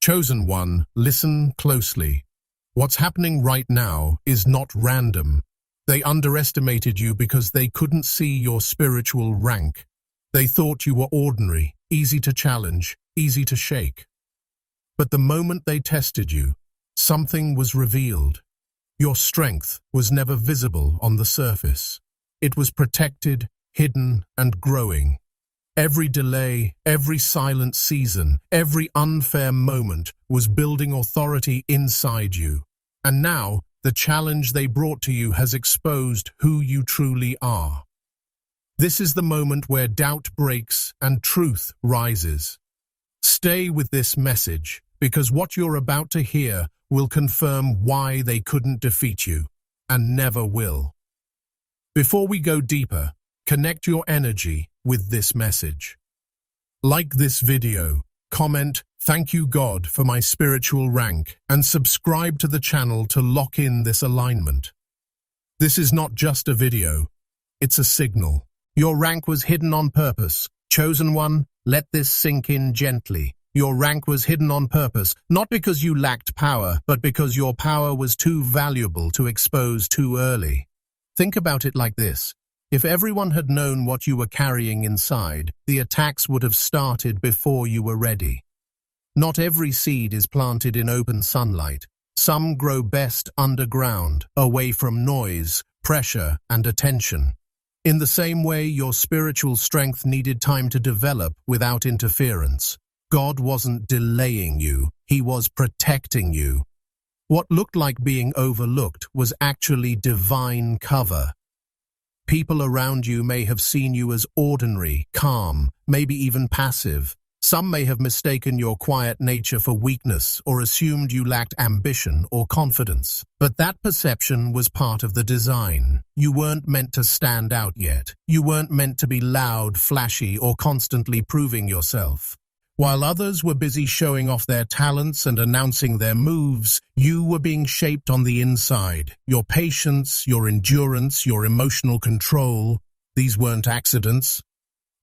Chosen one, listen closely. What's happening right now is not random. They underestimated you because they couldn't see your spiritual rank. They thought you were ordinary, easy to challenge, easy to shake. But the moment they tested you, something was revealed. Your strength was never visible on the surface. It was protected, hidden, and growing. Every delay, every silent season, every unfair moment was building authority inside you. And now, the challenge they brought to you has exposed who you truly are. This is the moment where doubt breaks and truth rises. Stay with this message, because what you're about to hear will confirm why they couldn't defeat you, and never will. Before we go deeper, connect your energy with this message. Like this video, comment, "Thank you God for my spiritual rank," and subscribe to the channel to lock in this alignment. This is not just a video, it's a signal. Your rank was hidden on purpose. Chosen one, let this sink in gently. Your rank was hidden on purpose, not because you lacked power, but because your power was too valuable to expose too early. Think about it like this. If everyone had known what you were carrying inside, the attacks would have started before you were ready. Not every seed is planted in open sunlight. Some grow best underground, away from noise, pressure, and attention. In the same way, your spiritual strength needed time to develop without interference. God wasn't delaying you, He was protecting you. What looked like being overlooked was actually divine cover. People around you may have seen you as ordinary, calm, maybe even passive. Some may have mistaken your quiet nature for weakness or assumed you lacked ambition or confidence. But that perception was part of the design. You weren't meant to stand out yet. You weren't meant to be loud, flashy, or constantly proving yourself. While others were busy showing off their talents and announcing their moves, you were being shaped on the inside. Your patience, your endurance, your emotional control, these weren't accidents.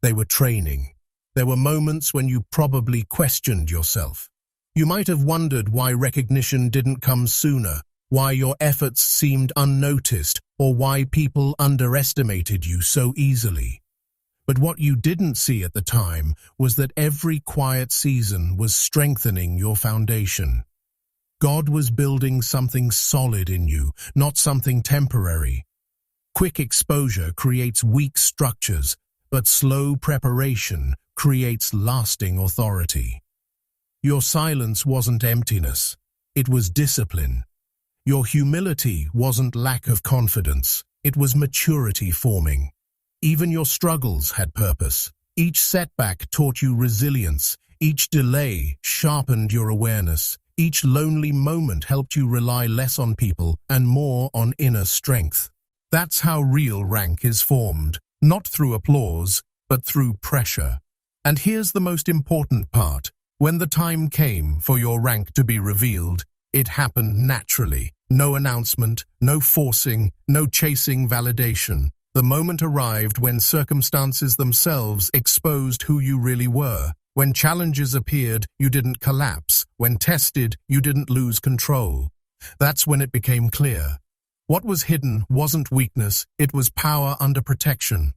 They were training. There were moments when you probably questioned yourself. You might have wondered why recognition didn't come sooner, why your efforts seemed unnoticed, or why people underestimated you so easily. But what you didn't see at the time was that every quiet season was strengthening your foundation. God was building something solid in you, not something temporary. Quick exposure creates weak structures, but slow preparation creates lasting authority. Your silence wasn't emptiness, it was discipline. Your humility wasn't lack of confidence, it was maturity forming. Even your struggles had purpose. Each setback taught you resilience. Each delay sharpened your awareness. Each lonely moment helped you rely less on people and more on inner strength. That's how real rank is formed, not through applause, but through pressure. And here's the most important part. When the time came for your rank to be revealed, it happened naturally. No announcement, no forcing, no chasing validation. The moment arrived when circumstances themselves exposed who you really were. When challenges appeared, you didn't collapse. When tested, you didn't lose control. That's when it became clear. What was hidden wasn't weakness, it was power under protection.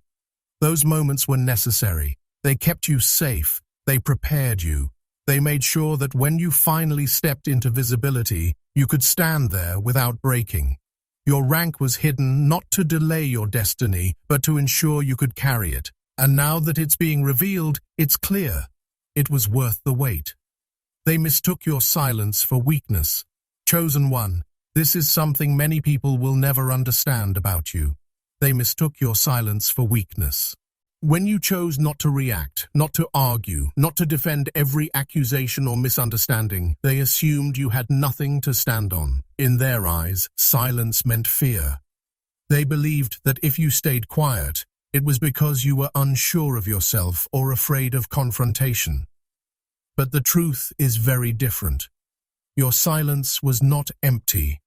Those moments were necessary. They kept you safe. They prepared you. They made sure that when you finally stepped into visibility, you could stand there without breaking. Your rank was hidden not to delay your destiny, but to ensure you could carry it. And now that it's being revealed, it's clear. It was worth the wait. They mistook your silence for weakness. Chosen one, this is something many people will never understand about you. They mistook your silence for weakness. When you chose not to react, not to argue, not to defend every accusation or misunderstanding, they assumed you had nothing to stand on. In their eyes, silence meant fear. They believed that if you stayed quiet, it was because you were unsure of yourself or afraid of confrontation. But the truth is very different. Your silence was not empty.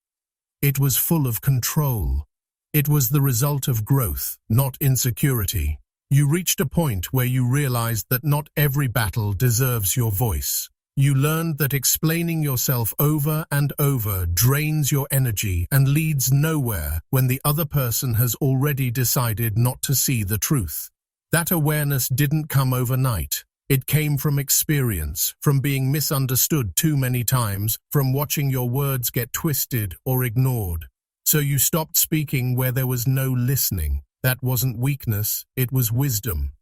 It was full of control. It was the result of growth, not insecurity. You reached a point where you realized that not every battle deserves your voice. You learned that explaining yourself over and over drains your energy and leads nowhere when the other person has already decided not to see the truth. That awareness didn't come overnight. It came from experience, from being misunderstood too many times, from watching your words get twisted or ignored. So you stopped speaking where there was no listening. That wasn't weakness, it was wisdom.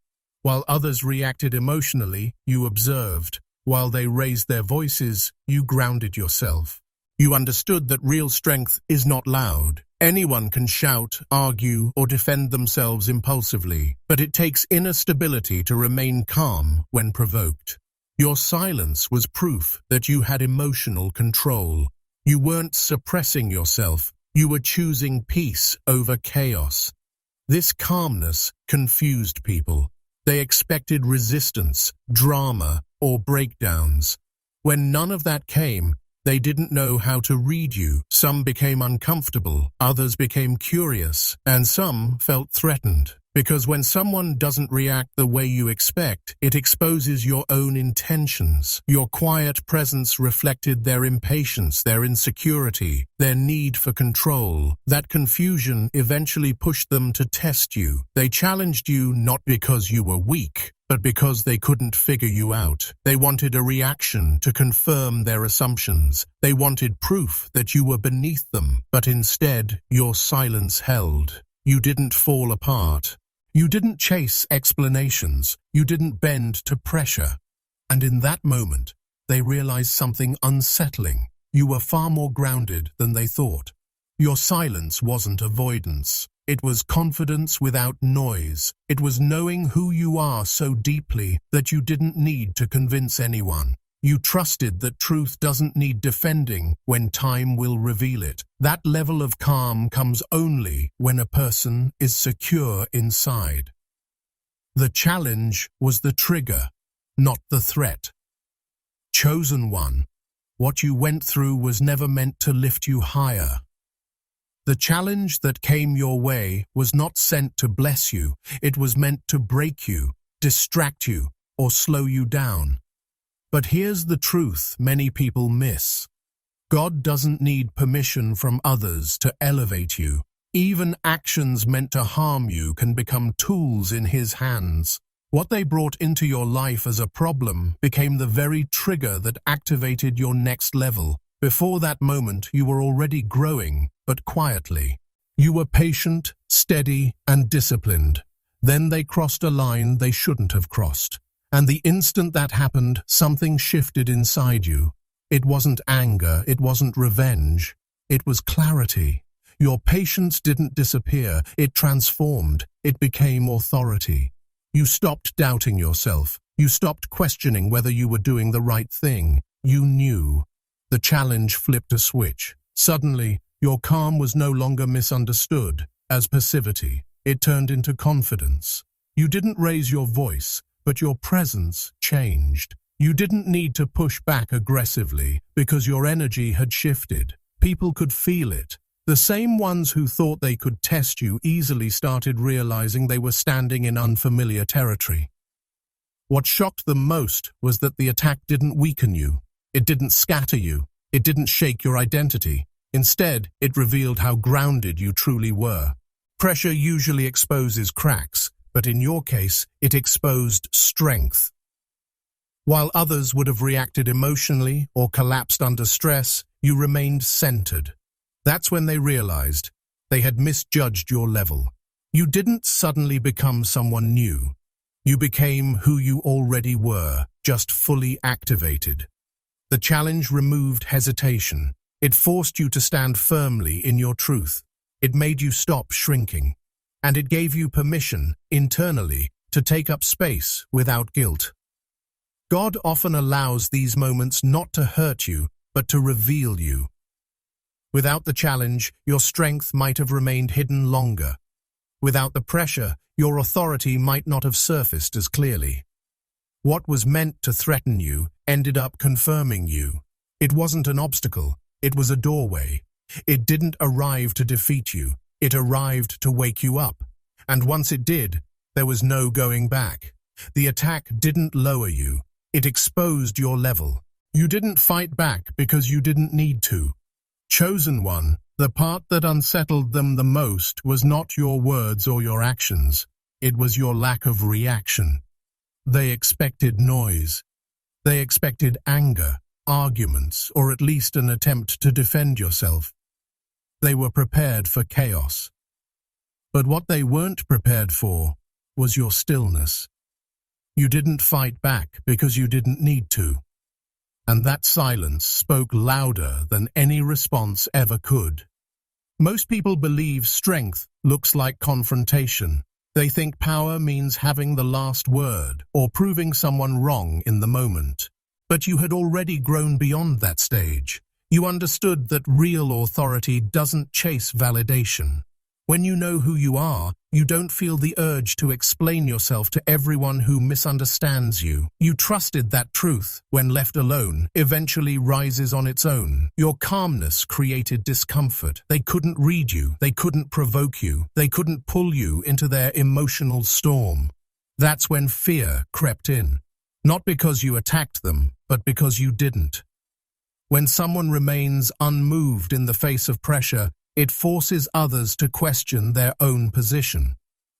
While others reacted emotionally, you observed. While they raised their voices, you grounded yourself. You understood that real strength is not loud. Anyone can shout, argue, or defend themselves impulsively, but it takes inner stability to remain calm when provoked. Your silence was proof that you had emotional control. You weren't suppressing yourself, you were choosing peace over chaos. This calmness confused people. They expected resistance, drama, or breakdowns. When none of that came, they didn't know how to read you. Some became uncomfortable, others became curious, and some felt threatened. Because when someone doesn't react the way you expect, it exposes your own intentions. Your quiet presence reflected their impatience, their insecurity, their need for control. That confusion eventually pushed them to test you. They challenged you not because you were weak, but because they couldn't figure you out. They wanted a reaction to confirm their assumptions. They wanted proof that you were beneath them, but instead, your silence held. You didn't fall apart. You didn't chase explanations. You didn't bend to pressure. And in that moment, they realized something unsettling. You were far more grounded than they thought. Your silence wasn't avoidance. It was confidence without noise. It was knowing who you are so deeply that you didn't need to convince anyone. You trusted that truth doesn't need defending when time will reveal it. That level of calm comes only when a person is secure inside. The challenge was the trigger, not the threat. Chosen one, what you went through was never meant to lift you higher. The challenge that came your way was not sent to bless you. It was meant to break you, distract you, or slow you down. But here's the truth many people miss. God doesn't need permission from others to elevate you. Even actions meant to harm you can become tools in His hands. What they brought into your life as a problem became the very trigger that activated your next level. Before that moment, you were already growing, but quietly. You were patient, steady, and disciplined. Then they crossed a line they shouldn't have crossed. And the instant that happened, something shifted inside you. It wasn't anger, it wasn't revenge. It was clarity. Your patience didn't disappear, it transformed. It became authority. You stopped doubting yourself. You stopped questioning whether you were doing the right thing. You knew. The challenge flipped a switch. Suddenly, your calm was no longer misunderstood as passivity. It turned into confidence. You didn't raise your voice, but your presence changed. You didn't need to push back aggressively because your energy had shifted. People could feel it. The same ones who thought they could test you easily started realizing they were standing in unfamiliar territory. What shocked them most was that the attack didn't weaken you. It didn't scatter you. It didn't shake your identity. Instead, it revealed how grounded you truly were. Pressure usually exposes cracks, but in your case, it exposed strength. While others would have reacted emotionally or collapsed under stress, you remained centered. That's when they realized they had misjudged your level. You didn't suddenly become someone new. You became who you already were, just fully activated. The challenge removed hesitation. It forced you to stand firmly in your truth. It made you stop shrinking. And it gave you permission, internally, to take up space without guilt. God often allows these moments not to hurt you, but to reveal you. Without the challenge, your strength might have remained hidden longer. Without the pressure, your authority might not have surfaced as clearly. What was meant to threaten you ended up confirming you. It wasn't an obstacle, it was a doorway. It didn't arrive to defeat you, it arrived to wake you up. And once it did, there was no going back. The attack didn't lower you, it exposed your level. You didn't fight back because you didn't need to. Chosen one, the part that unsettled them the most was not your words or your actions. It was your lack of reaction. They expected noise. They expected anger, arguments, or at least an attempt to defend yourself. They were prepared for chaos. But what they weren't prepared for was your stillness. You didn't fight back because you didn't need to. And that silence spoke louder than any response ever could. Most people believe strength looks like confrontation. They think power means having the last word or proving someone wrong in the moment. But you had already grown beyond that stage. You understood that real authority doesn't chase validation. When you know who you are, you don't feel the urge to explain yourself to everyone who misunderstands you. You trusted that truth, when left alone, eventually rises on its own. Your calmness created discomfort. They couldn't read you. They couldn't provoke you. They couldn't pull you into their emotional storm. That's when fear crept in. Not because you attacked them, but because you didn't. When someone remains unmoved in the face of pressure, it forces others to question their own position.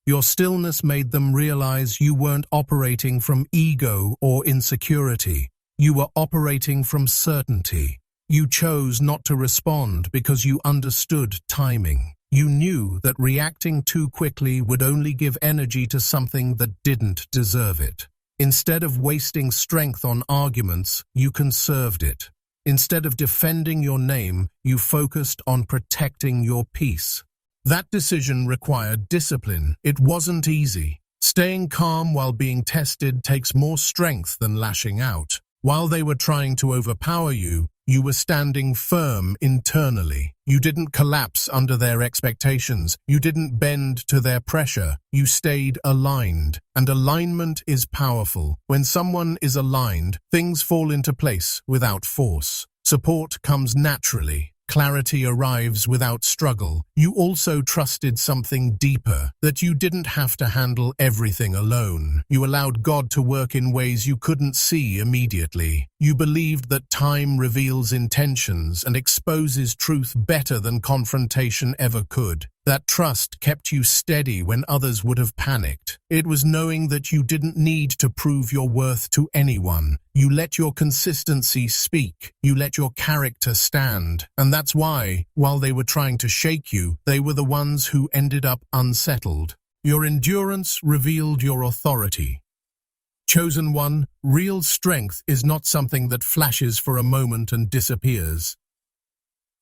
Your stillness made them realize you weren't operating from ego or insecurity. You were operating from certainty. You chose not to respond because you understood timing. You knew that reacting too quickly would only give energy to something that didn't deserve it. Instead of wasting strength on arguments, you conserved it. Instead of defending your name, you focused on protecting your peace. That decision required discipline. It wasn't easy. Staying calm while being tested takes more strength than lashing out. While they were trying to overpower you, you were standing firm internally. You didn't collapse under their expectations. You didn't bend to their pressure. You stayed aligned. And alignment is powerful. When someone is aligned, things fall into place without force. Support comes naturally. Clarity arrives without struggle. You also trusted something deeper, that you didn't have to handle everything alone. You allowed God to work in ways you couldn't see immediately. You believed that time reveals intentions and exposes truth better than confrontation ever could. That trust kept you steady when others would have panicked. It was knowing that you didn't need to prove your worth to anyone. You let your consistency speak. You let your character stand. And that's why, while they were trying to shake you, they were the ones who ended up unsettled. Your endurance revealed your authority. Chosen one, real strength is not something that flashes for a moment and disappears.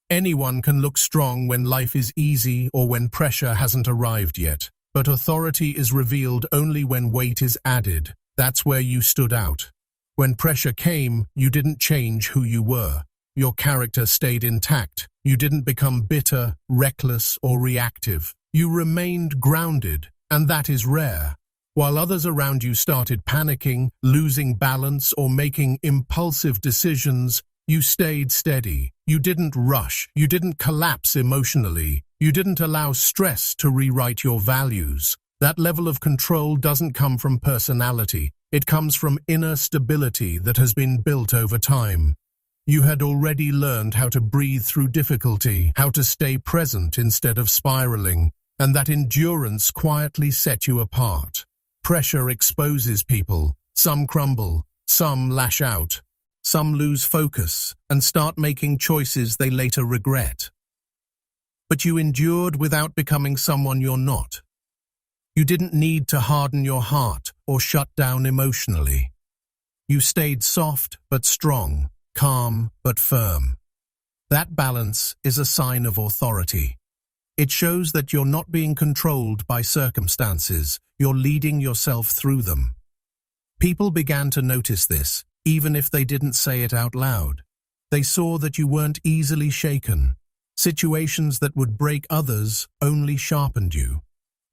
Anyone can look strong when life is easy or when pressure hasn't arrived yet. But authority is revealed only when weight is added. That's where you stood out. When pressure came, you didn't change who you were. Your character stayed intact. You didn't become bitter, reckless, or reactive. You remained grounded, and that is rare. While others around you started panicking, losing balance, or making impulsive decisions, you stayed steady. You didn't rush. You didn't collapse emotionally. You didn't allow stress to rewrite your values. That level of control doesn't come from personality. It comes from inner stability that has been built over time. You had already learned how to breathe through difficulty, how to stay present instead of spiraling, and that endurance quietly set you apart. Pressure exposes people. Some crumble, some lash out. Some lose focus and start making choices they later regret. But you endured without becoming someone you're not. You didn't need to harden your heart or shut down emotionally. You stayed soft but strong, calm but firm. That balance is a sign of authority. It shows that you're not being controlled by circumstances, you're leading yourself through them. People began to notice this, even if they didn't say it out loud. They saw that you weren't easily shaken. Situations that would break others only sharpened you.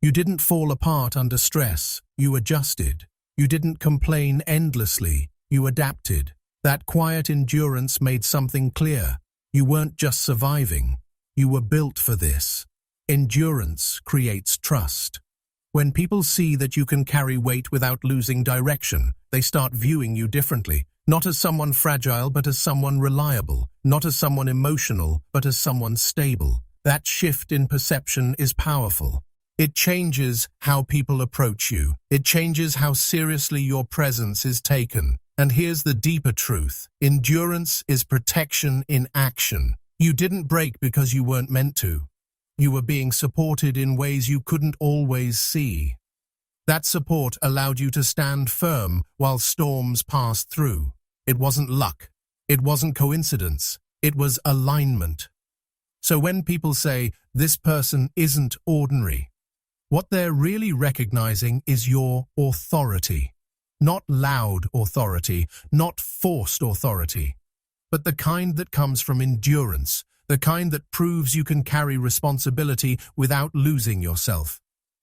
You didn't fall apart under stress, you adjusted. You didn't complain endlessly, you adapted. That quiet endurance made something clear. You weren't just surviving, you were built for this. Endurance creates trust. When people see that you can carry weight without losing direction, They start viewing you differently, not as someone fragile, but as someone reliable, not as someone emotional, but as someone stable. That shift in perception is powerful. It changes how people approach you. It changes how seriously your presence is taken. And here's the deeper truth. Endurance is protection in action. You didn't break because you weren't meant to. You were being supported in ways you couldn't always see. That support allowed you to stand firm while storms passed through. It wasn't luck. It wasn't coincidence. It was alignment. So when people say, this person isn't ordinary, what they're really recognizing is your authority. Not loud authority, not forced authority, but the kind that comes from endurance, the kind that proves you can carry responsibility without losing yourself.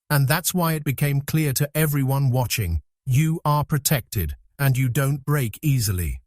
And that's why it became clear to everyone watching, you are protected and you don't break easily.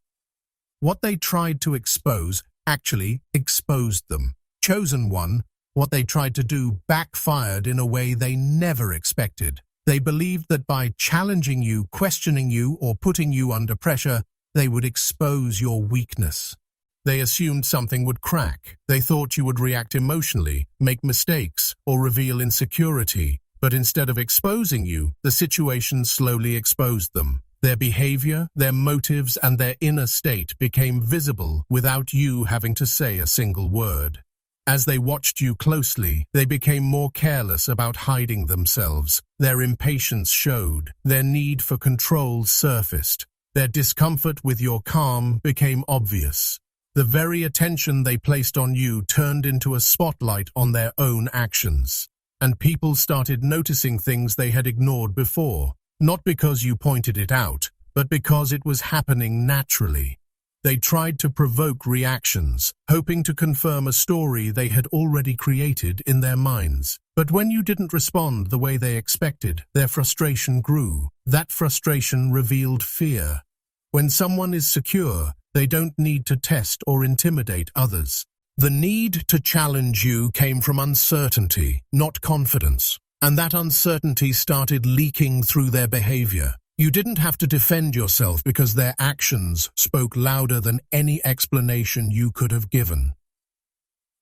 What they tried to expose actually exposed them. Chosen One, what they tried to do backfired in a way they never expected. They believed that by challenging you, questioning you, or putting you under pressure, they would expose your weakness. They assumed something would crack. They thought you would react emotionally, make mistakes, or reveal insecurity. But instead of exposing you, the situation slowly exposed them. Their behavior, their motives, and their inner state became visible without you having to say a single word. As they watched you closely, they became more careless about hiding themselves. Their impatience showed. Their need for control surfaced. Their discomfort with your calm became obvious. The very attention they placed on you turned into a spotlight on their own actions. And people started noticing things they had ignored before, not because you pointed it out, but because it was happening naturally. They tried to provoke reactions, hoping to confirm a story they had already created in their minds. But when you didn't respond the way they expected, their frustration grew. That frustration revealed fear. When someone is secure, they don't need to test or intimidate others. The need to challenge you came from uncertainty, not confidence. And that uncertainty started leaking through their behavior. You didn't have to defend yourself because their actions spoke louder than any explanation you could have given.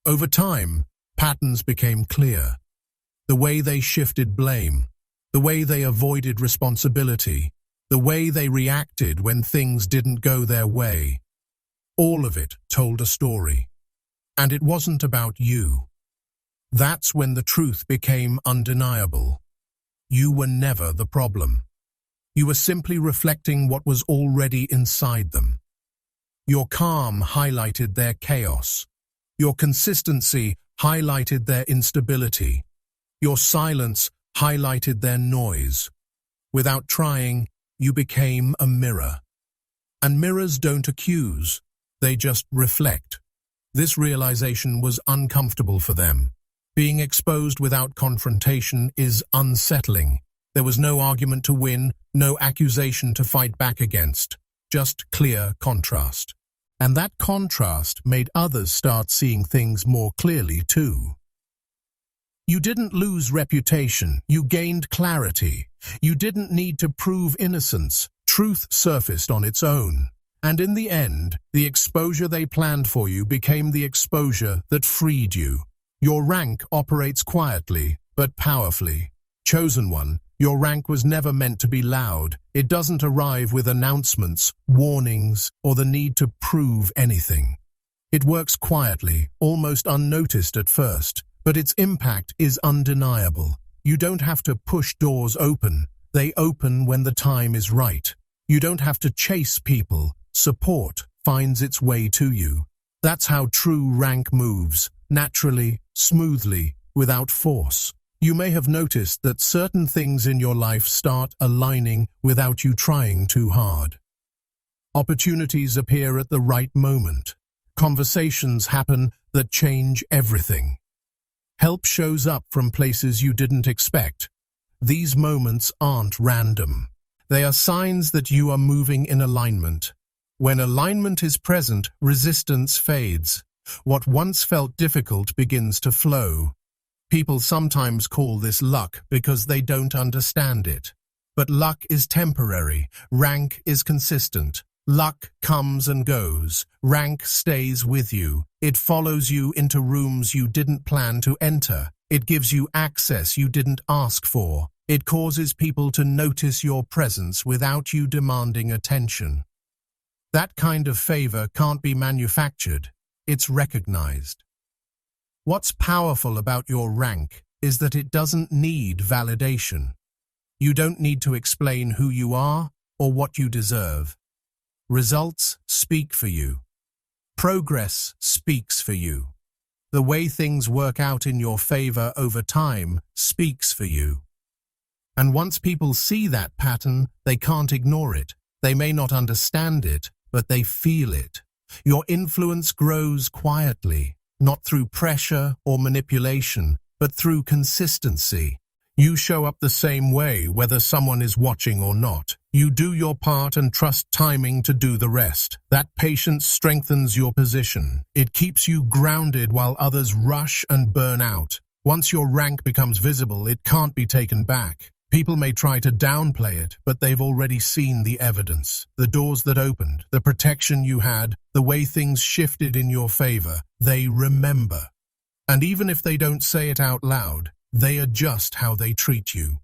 Over time, patterns became clear. The way they shifted blame, the way they avoided responsibility, the way they reacted when things didn't go their way. All of it told a story. And it wasn't about you. That's when the truth became undeniable. You were never the problem. You were simply reflecting what was already inside them. Your calm highlighted their chaos. Your consistency highlighted their instability. Your silence highlighted their noise. Without trying, you became a mirror. And mirrors don't accuse, they just reflect. This realization was uncomfortable for them. Being exposed without confrontation is unsettling. There was no argument to win, no accusation to fight back against, just clear contrast. And that contrast made others start seeing things more clearly too. You didn't lose reputation, you gained clarity. You didn't need to prove innocence. Truth surfaced on its own. And in the end, the exposure they planned for you became the exposure that freed you. Your rank operates quietly, but powerfully. Chosen One, your rank was never meant to be loud. It doesn't arrive with announcements, warnings, or the need to prove anything. It works quietly, almost unnoticed at first, but its impact is undeniable. You don't have to push doors open. They open when the time is right. You don't have to chase people. Support finds its way to you. That's how true rank moves, naturally, smoothly, without force. You may have noticed that certain things in your life start aligning without you trying too hard. Opportunities appear at the right moment. Conversations happen that change everything. Help shows up from places you didn't expect. These moments aren't random. They are signs that you are moving in alignment. When alignment is present, resistance fades. What once felt difficult begins to flow. People sometimes call this luck because they don't understand it. But luck is temporary, rank is consistent. Luck comes and goes, rank stays with you. It follows you into rooms you didn't plan to enter. It gives you access you didn't ask for. It causes people to notice your presence without you demanding attention. That kind of favor can't be manufactured, it's recognized. What's powerful about your rank is that it doesn't need validation. You don't need to explain who you are or what you deserve. Results speak for you. Progress speaks for you. The way things work out in your favor over time speaks for you. And once people see that pattern, they can't ignore it. They may not understand it, but they feel it. Your influence grows quietly, not through pressure or manipulation, but through consistency. You show up the same way whether someone is watching or not. You do your part and trust timing to do the rest. That patience strengthens your position. It keeps you grounded while others rush and burn out. Once your rank becomes visible, it can't be taken back. People may try to downplay it, but they've already seen the evidence. The doors that opened, the protection you had, the way things shifted in your favor, they remember. And even if they don't say it out loud, they adjust how they treat you.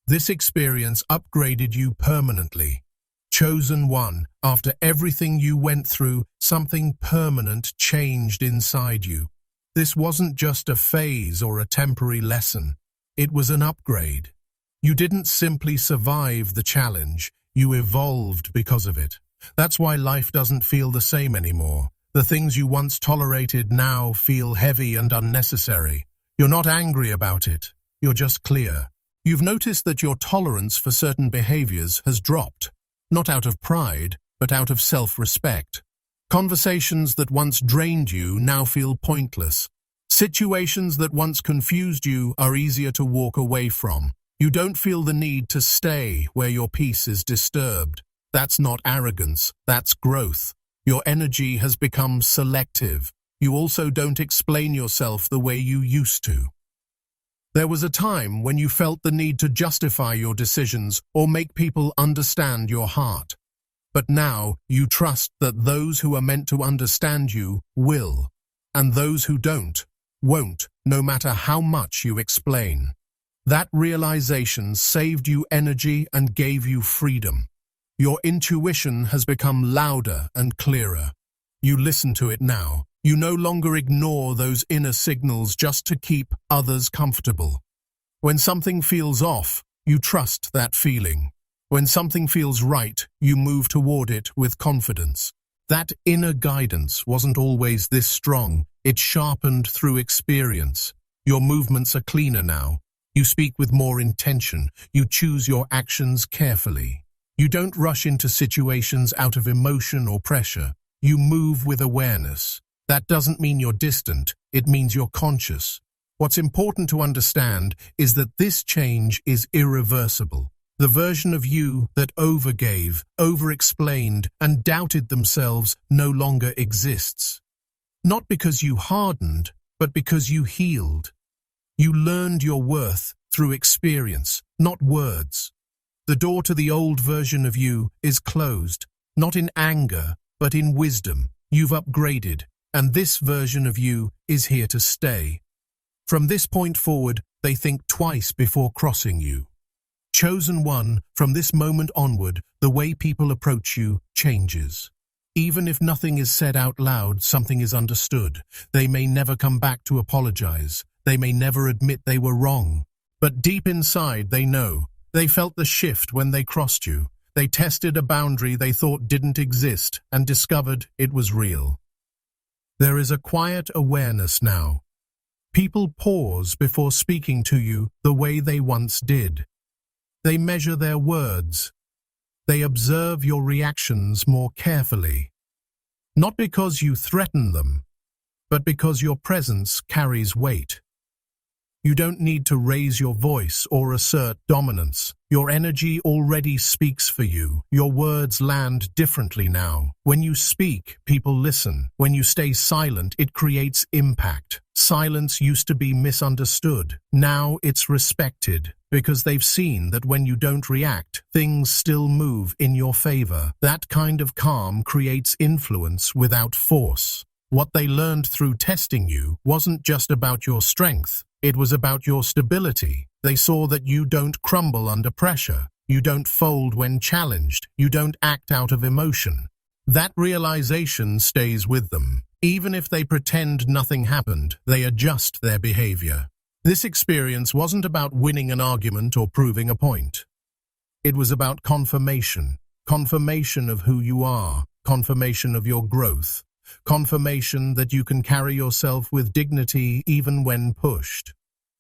This experience upgraded you permanently. Chosen one, after everything you went through, something permanent changed inside you. This wasn't just a phase or a temporary lesson. It was an upgrade. You didn't simply survive the challenge, you evolved because of it. That's why life doesn't feel the same anymore. The things you once tolerated now feel heavy and unnecessary. You're not angry about it, you're just clear. You've noticed that your tolerance for certain behaviors has dropped, not out of pride, but out of self-respect. Conversations that once drained you now feel pointless. Situations that once confused you are easier to walk away from. You don't feel the need to stay where your peace is disturbed. That's not arrogance, that's growth. Your energy has become selective. You also don't explain yourself the way you used to. There was a time when you felt the need to justify your decisions or make people understand your heart. But now you trust that those who are meant to understand you will, and those who don't, won't, no matter how much you explain. That realization saved you energy and gave you freedom. Your intuition has become louder and clearer. You listen to it now. You no longer ignore those inner signals just to keep others comfortable. When something feels off, you trust that feeling. When something feels right, you move toward it with confidence. That inner guidance wasn't always this strong. It sharpened through experience. Your movements are cleaner now. You speak with more intention. You choose your actions carefully. You don't rush into situations out of emotion or pressure. You move with awareness. That doesn't mean you're distant, it means you're conscious. What's important to understand is that this change is irreversible. The version of you that overgave, over-explained, and doubted themselves no longer exists. Not because you hardened, but because you healed. You learned your worth through experience, not words. The door to the old version of you is closed, not in anger, but in wisdom. You've upgraded. And this version of you is here to stay. From this point forward, they think twice before crossing you. Chosen one, from this moment onward, the way people approach you changes. Even if nothing is said out loud, something is understood. They may never come back to apologize. They may never admit they were wrong. But deep inside, they know. They felt the shift when they crossed you. They tested a boundary they thought didn't exist and discovered it was real. There is a quiet awareness now. People pause before speaking to you the way they once did. They measure their words. They observe your reactions more carefully. Not because you threaten them, but because your presence carries weight. You don't need to raise your voice or assert dominance. Your energy already speaks for you. Your words land differently now. When you speak, people listen. When you stay silent, it creates impact. Silence used to be misunderstood. Now it's respected, because they've seen that when you don't react, things still move in your favor. That kind of calm creates influence without force. What they learned through testing you wasn't just about your strength, it was about your stability. They saw that you don't crumble under pressure, you don't fold when challenged, you don't act out of emotion. That realization stays with them. Even if they pretend nothing happened, they adjust their behavior. This experience wasn't about winning an argument or proving a point. It was about confirmation. Confirmation of who you are, confirmation of your growth, confirmation that you can carry yourself with dignity even when pushed.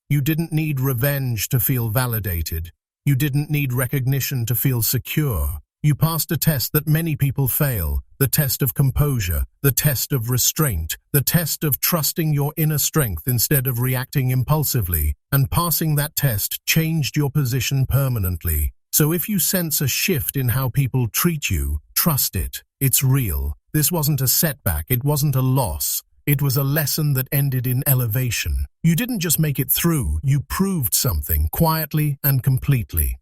You didn't need revenge to feel validated. You didn't need recognition to feel secure. You passed a test that many people fail, the test of composure, the test of restraint, the test of trusting your inner strength instead of reacting impulsively, and passing that test changed your position permanently. So if you sense a shift in how people treat you, trust it. It's real. This wasn't a setback, it wasn't a loss. It was a lesson that ended in elevation. You didn't just make it through, you proved something quietly and completely.